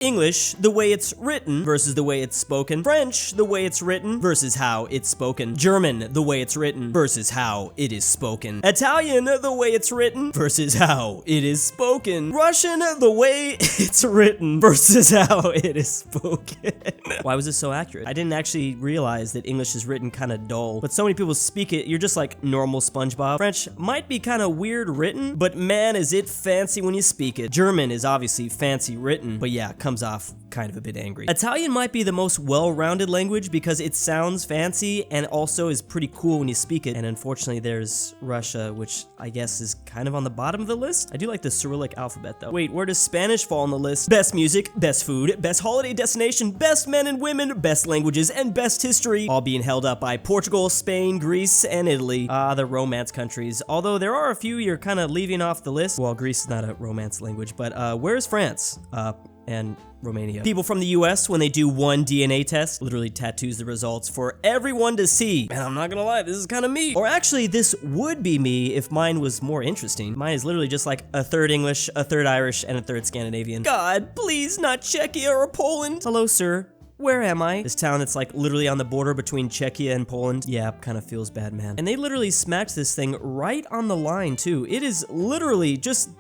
English, the way it's written versus the way it's spoken. French, the way it's written versus how it's spoken. German, the way it's written versus how it is spoken. Italian, the way it's written versus how it is spoken. Russian, the way it's written versus how it is spoken. Why was this so accurate? I didn't actually realize that English is written kind of dull, but so many people speak it, you're just like normal SpongeBob. French might be kind of weird written, but man, is it fancy when you speak it. German is obviously fancy written, but yeah, comes off kind of a bit angry. Italian might be the most well-rounded language because it sounds fancy and also is pretty cool when you speak it. And unfortunately, there's Russia, which I guess is kind of on the bottom of the list. I do like the Cyrillic alphabet though. Wait, where does Spanish fall on the list? Best music, best food, best holiday destination, best men and women, best languages, and best history, all being held up by Portugal, Spain, Greece, and Italy. The romance countries. Although there are a few you're kind of leaving off the list. Well, Greece is not a romance language, but where's France? And Romania. People from the US, when they do one DNA test, literally tattoos the results for everyone to see. And I'm not gonna lie, this is kind of me. Or actually, this would be me if mine was more interesting. Mine is literally just like a third English, a third Irish, and a third Scandinavian. God, please, not Czechia or Poland. Hello, sir. Where am I? This town that's like literally on the border between Czechia and Poland. Yeah, kind of feels bad, man. And they literally smacked this thing right on the line too. It is literally just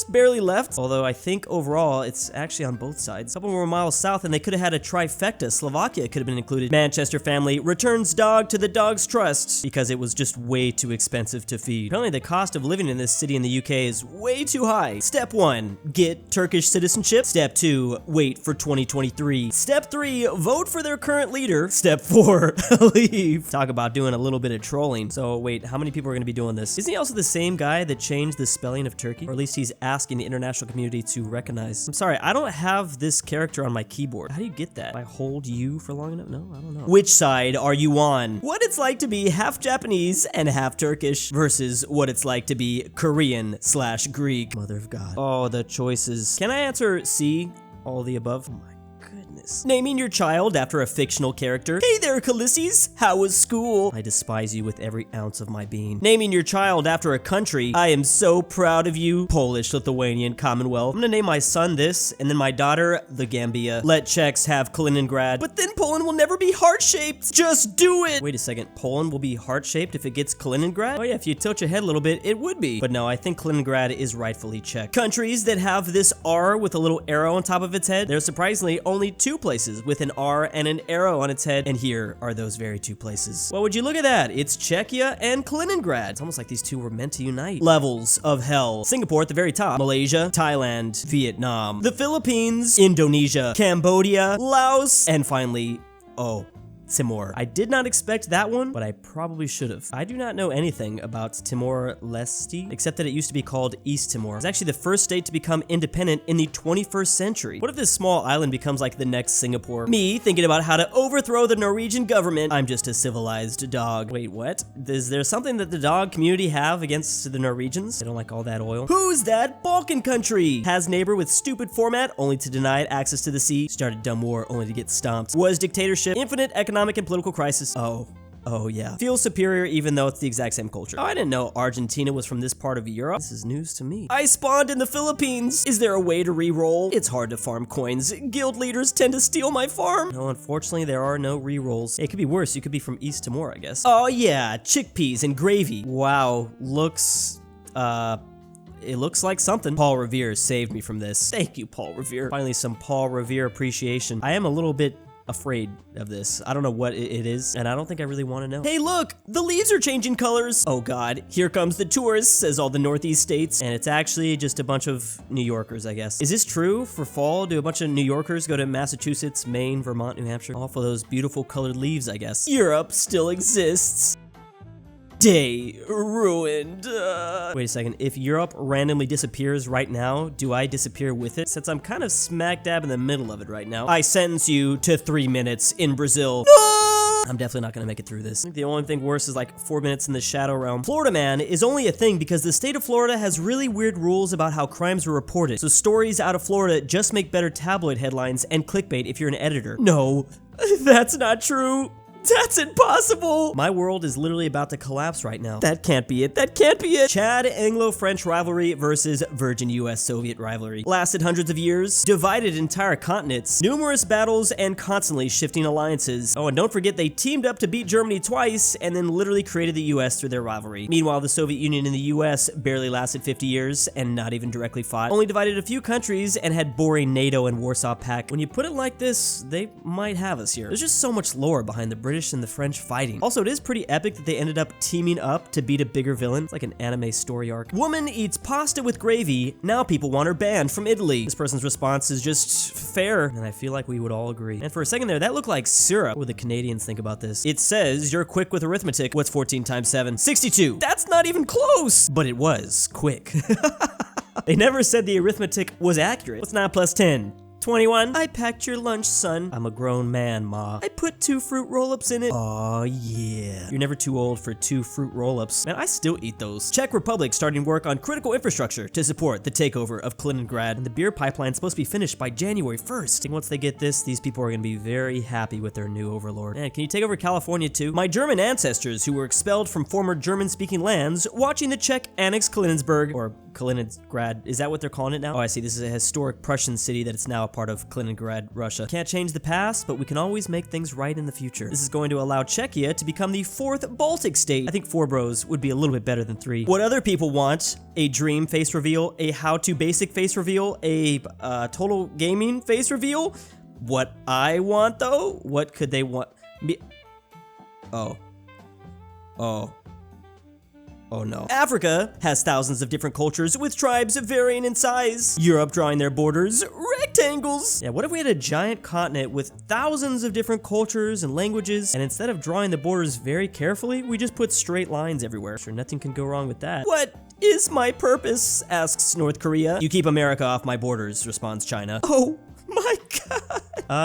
barely left. Although I think overall it's actually on both sides. A couple more miles south and they could have had a trifecta. Slovakia could have been included. Manchester family returns dog to the dog's trust because it was just way too expensive to feed. Apparently the cost of living in this city in the UK is way too high. Step 1, get Turkish citizenship. Step 2, wait for 2023. Step 3, vote for their current leader. Step 4, leave. Talk about doing a little bit of trolling. So wait, how many people are gonna be doing this? Isn't he also the same guy that changed the spelling of Turkey? Or at least he's asking the international community to recognize. I'm sorry, I don't have this character on my keyboard. How do you get that? If I hold U for long enough? No, I don't know. Which side are you on? What it's like to be half Japanese and half Turkish versus what it's like to be Korean/Greek. Mother of God. Oh, the choices. Can I answer C? All of the above? Oh my goodness. Naming your child after a fictional character. Hey there, Calysses. How was school? I despise you with every ounce of my being. Naming your child after a country. I am so proud of you. Polish-Lithuanian Commonwealth. I'm gonna name my son this, and then my daughter, the Gambia. Let Czechs have Kaliningrad. But then Poland will never be heart-shaped. Just do it. Wait a second. Poland will be heart-shaped if it gets Kaliningrad? Oh yeah, if you tilt your head a little bit, it would be. But no, I think Kaliningrad is rightfully Czech. Countries that have this R with a little arrow on top of its head. There's surprisingly only 2 places with an R and an arrow on its head, and here are those very 2 places. Well, would you look at that? It's Czechia and Kaliningrad. It's almost like these 2 were meant to unite. Levels of hell. Singapore at the very top. Malaysia, Thailand, Vietnam, the Philippines, Indonesia, Cambodia, Laos, and finally, oh, Timor. I did not expect that one, but I probably should have. I do not know anything about Timor-Leste, except that it used to be called East Timor. It's actually the first state to become independent in the 21st century. What if this small island becomes like the next Singapore? Me thinking about how to overthrow the Norwegian government. I'm just a civilized dog. Wait, what? Is there something that the dog community have against the Norwegians? They don't like all that oil. Who's that Balkan country? Has neighbor with stupid format only to deny it access to the sea. Started dumb war only to get stomped. Was dictatorship. Infinite economic and political crisis. Oh yeah. Feels superior even though it's the exact same culture. Oh, I didn't know Argentina was from this part of Europe. This is news to me. I spawned in the Philippines. Is there a way to re-roll? It's hard to farm coins. Guild leaders tend to steal my farm. No, unfortunately, there are no re-rolls. It could be worse. You could be from East Timor, I guess. Oh yeah, chickpeas and gravy. Wow, looks, it looks like something. Paul Revere saved me from this. Thank you, Paul Revere. Finally, some Paul Revere appreciation. I am a little bit afraid of this. I don't know what it is, and I don't think I really want to know. Hey, look! The leaves are changing colors! Oh god, here comes the tourists, says all the Northeast states, and it's actually just a bunch of New Yorkers, I guess. Is this true? For fall, do a bunch of New Yorkers go to Massachusetts, Maine, Vermont, New Hampshire? All for those beautiful colored leaves, I guess. Europe still exists. Day ruined. Wait a second. If Europe randomly disappears right now, do I disappear with it? Since I'm kind of smack dab in the middle of it right now, I sentence you to 3 minutes in Brazil. No! I'm definitely not gonna make it through this. I think the only thing worse is like 4 minutes in the Shadow Realm. Florida Man is only a thing because the state of Florida has really weird rules about how crimes are reported. So stories out of Florida just make better tabloid headlines and clickbait if you're an editor. No, that's not true. That's impossible! My world is literally about to collapse right now. That can't be it. That can't be it! Chad Anglo-French rivalry versus Virgin US-Soviet rivalry. Lasted hundreds of years, divided entire continents, numerous battles, and constantly shifting alliances. Oh, and don't forget they teamed up to beat Germany twice and then literally created the US through their rivalry. Meanwhile, the Soviet Union and the US barely lasted 50 years and not even directly fought. Only divided a few countries and had boring NATO and Warsaw Pact. When you put it like this, they might have us here. There's just so much lore behind the British and the French fighting. Also, it is pretty epic that they ended up teaming up to beat a bigger villain. It's like an anime story arc. Woman eats pasta with gravy. Now people want her banned from Italy. This person's response is just fair, and I feel like we would all agree. And for a second there, that looked like syrup. What would the Canadians think about this? It says you're quick with arithmetic. What's 14 times 7? 62. That's not even close, but it was quick. They never said the arithmetic was accurate. What's 9 plus 10? 21. I packed your lunch, son. I'm a grown man, ma. I put 2 fruit roll-ups in it. Aw, yeah. You're never too old for 2 fruit roll-ups. Man, I still eat those. Czech Republic starting work on critical infrastructure to support the takeover of Kaliningrad. And the beer pipeline's supposed to be finished by January 1st. And once they get this, these people are gonna be very happy with their new overlord. Man, can you take over California too? My German ancestors who were expelled from former German-speaking lands watching the Czech annex Kaliningrad, or Kaliningrad. Is that what they're calling it now? Oh, I see. This is a historic Prussian city that it's now a part of Kaliningrad, Russia. Can't change the past, but we can always make things right in the future. This is going to allow Czechia to become the 4th Baltic state. I think 4 bros would be a little bit better than 3. What other people want? A dream face reveal, a how-to basic face reveal, a total gaming face reveal. What I want though? What could they want? Me? Oh. Oh no. Africa has thousands of different cultures with tribes varying in size. Europe drawing their borders rectangles. Yeah, what if we had a giant continent with thousands of different cultures and languages, and instead of drawing the borders very carefully, we just put straight lines everywhere? Sure, nothing can go wrong with that. What is my purpose? Asks North Korea. You keep America off my borders, responds China. Oh my god.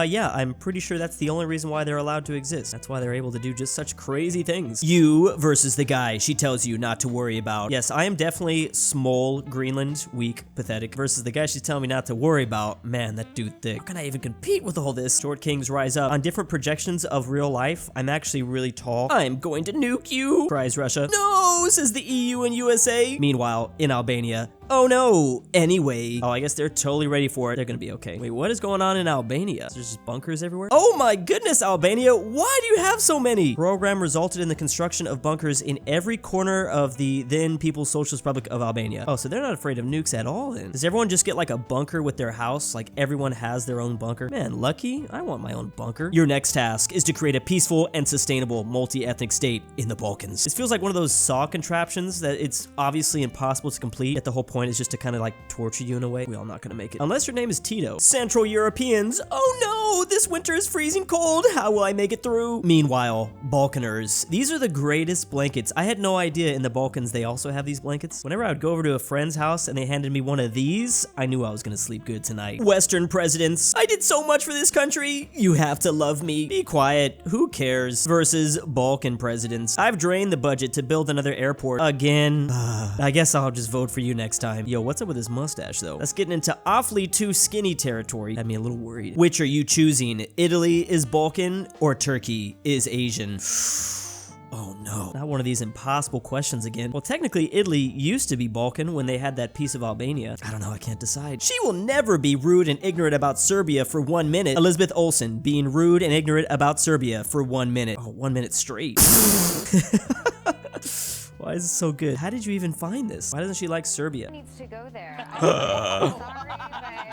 Yeah, I'm pretty sure that's the only reason why they're allowed to exist. That's why they're able to do just such crazy things. You versus the guy she tells you not to worry about. Yes, I am definitely small, Greenland, weak, pathetic, versus the guy she's telling me not to worry about. Man, that dude thick. How can I even compete with all this? Short kings rise up. On different projections of real life, I'm actually really tall. I'm going to nuke you, cries Russia. No, says the EU and USA. Meanwhile, in Albania, oh no, anyway. Oh, I guess they're totally ready for it. They're gonna be okay. Wait, what is going on in Albania? There's just bunkers everywhere? Oh my goodness, Albania, why do you have so many? Program resulted in the construction of bunkers in every corner of the then People's Socialist Republic of Albania. Oh, so they're not afraid of nukes at all then. Does everyone just get like a bunker with their house? Like everyone has their own bunker? Man, lucky, I want my own bunker. Your next task is to create a peaceful and sustainable multi-ethnic state in the Balkans. This feels like one of those Saw contraptions that it's obviously impossible to complete, yet the whole point is just to kind of like torture you in a way. We're all not gonna make it. Unless your name is Tito. Central Europeans, oh no, this winter is freezing cold. How will I make it through? Meanwhile, Balkaners. These are the greatest blankets. I had no idea in the Balkans they also have these blankets. Whenever I would go over to a friend's house and they handed me one of these, I knew I was gonna sleep good tonight. Western presidents. I did so much for this country. You have to love me. Be quiet. Who cares? Versus Balkan presidents. I've drained the budget to build another airport again. I guess I'll just vote for you next time. Yo, what's up with his mustache though? That's getting into awfully too skinny territory. Had me a little worried. Which are you choosing? Italy is Balkan or Turkey is Asian? Oh no, not one of these impossible questions again. Well, technically Italy used to be Balkan when they had that piece of Albania. I don't know, I can't decide. She will never be rude and ignorant about Serbia for 1 minute. Elizabeth Olsen being rude and ignorant about Serbia for 1 minute. Oh, 1 minute straight. Why is it so good? How did you even find this? Why doesn't she like Serbia? Needs to go there. Sorry,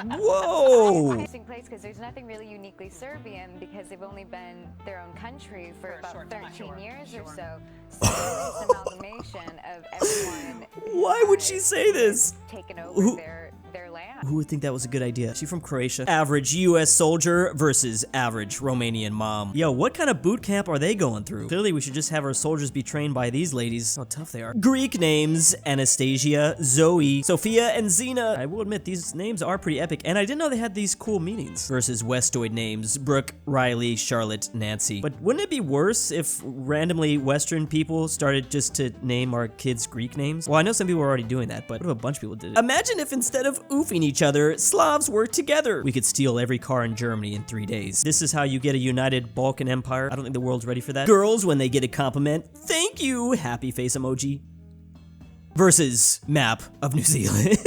but whoa! Interesting place because there's nothing really uniquely Serbian because they've only been their own country for about 13 years or so. So it's an amalgamation of everyone. Why would she say this? Taken over their land. Who would think that was a good idea? She from Croatia. Average US soldier versus average Romanian mom. Yo, what kind of boot camp are they going through? Clearly we should just have our soldiers be trained by these ladies. How tough they are. Greek names: Anastasia, Zoe, Sophia, and Xena. I will admit these names are pretty epic, and I didn't know they had these cool meanings. Philippines versus Westoid names Brooke, Riley, Charlotte, Nancy. But wouldn't it be worse if randomly Western people started just to name our kids Greek names? Well, I know some people were already doing that, but what if a bunch of people did it? Imagine if instead of oofing each other, Slavs worked together. We could steal every car in Germany in 3 days. This is how you get a united Balkan Empire. I don't think the world's ready for that. Girls, when they get a compliment, thank you, happy face emoji. Versus map of New Zealand.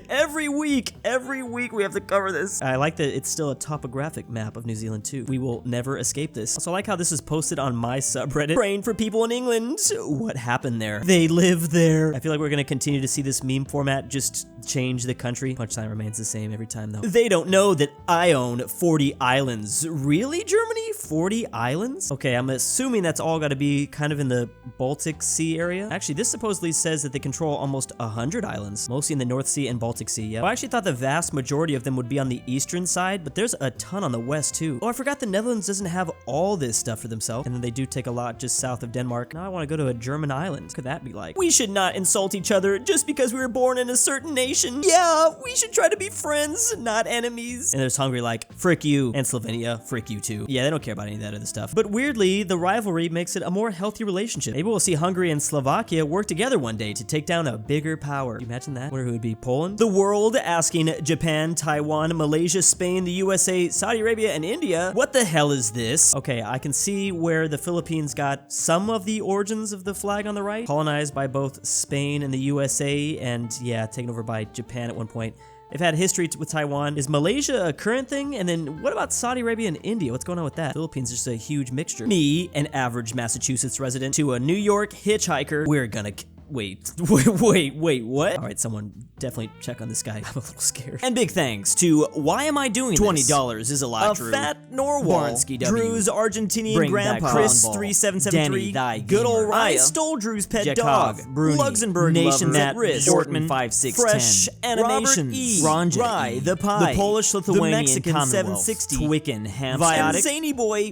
Every week we have to cover this. I like that it's still a topographic map of New Zealand too. We will never escape this. Also, I like how this is posted on my subreddit. Praying for people in England. What happened there? They live there. I feel like we're gonna continue to see this meme format just change the country. Punchline remains the same every time though. They don't know that I own 40 islands. Really, Germany? 40 islands? Okay, I'm assuming that's all gotta be kind of in the Baltic Sea area. Actually, this supposedly says that they control almost 100 islands, mostly in the North Sea and Baltic Sea. Yeah, well, I actually thought the vast majority of them would be on the eastern side, but there's a ton on the west too. Oh, I forgot the Netherlands doesn't have all this stuff for themselves, and then they do take a lot just south of Denmark. Now I want to go to a German island. What could that be like? We should not insult each other just because we were born in a certain nation. Yeah, we should try to be friends, not enemies. And there's Hungary like, frick you, and Slovenia, frick you too. Yeah, they don't care about any of that other stuff. But weirdly, the rivalry makes it a more healthy relationship. Maybe we'll see Hungary and Slovakia work together one day to take down a bigger power. Can you imagine that? Wonder who would be Poland? The world asking Japan, Taiwan, Malaysia, Spain, the USA, Saudi Arabia, and India, what the hell is this? Okay, I can see where the Philippines got some of the origins of the flag on the right, colonized by both Spain and the USA, and yeah, taken over by Japan at one point. They've had history with Taiwan. Is Malaysia a current thing? And then what about Saudi Arabia and India? What's going on with that? Philippines is just a huge mixture. Me, an average Massachusetts resident, to a New York hitchhiker, we're gonna... Wait, what? All right, someone definitely check on this guy. I'm a little scared. And big thanks to Why Am I Doing This? $20 is a lot, Drew. aPhatNarwhal, Barnsky W, Drew's Argentinian Grandpa, Chris3773, DannyThyGamer, GoodOldRyah, istoledrewspetdog, Jakov, bruney, LuxembourgLover, nationsatrisk, Bjorkman, Bjorkman, Phresh Animations, Animations, RyeThePie, the Polish-Lithuanian Mexican Commonwealth, 760, Twickenhamster, Veiotic, ZaneyBoi,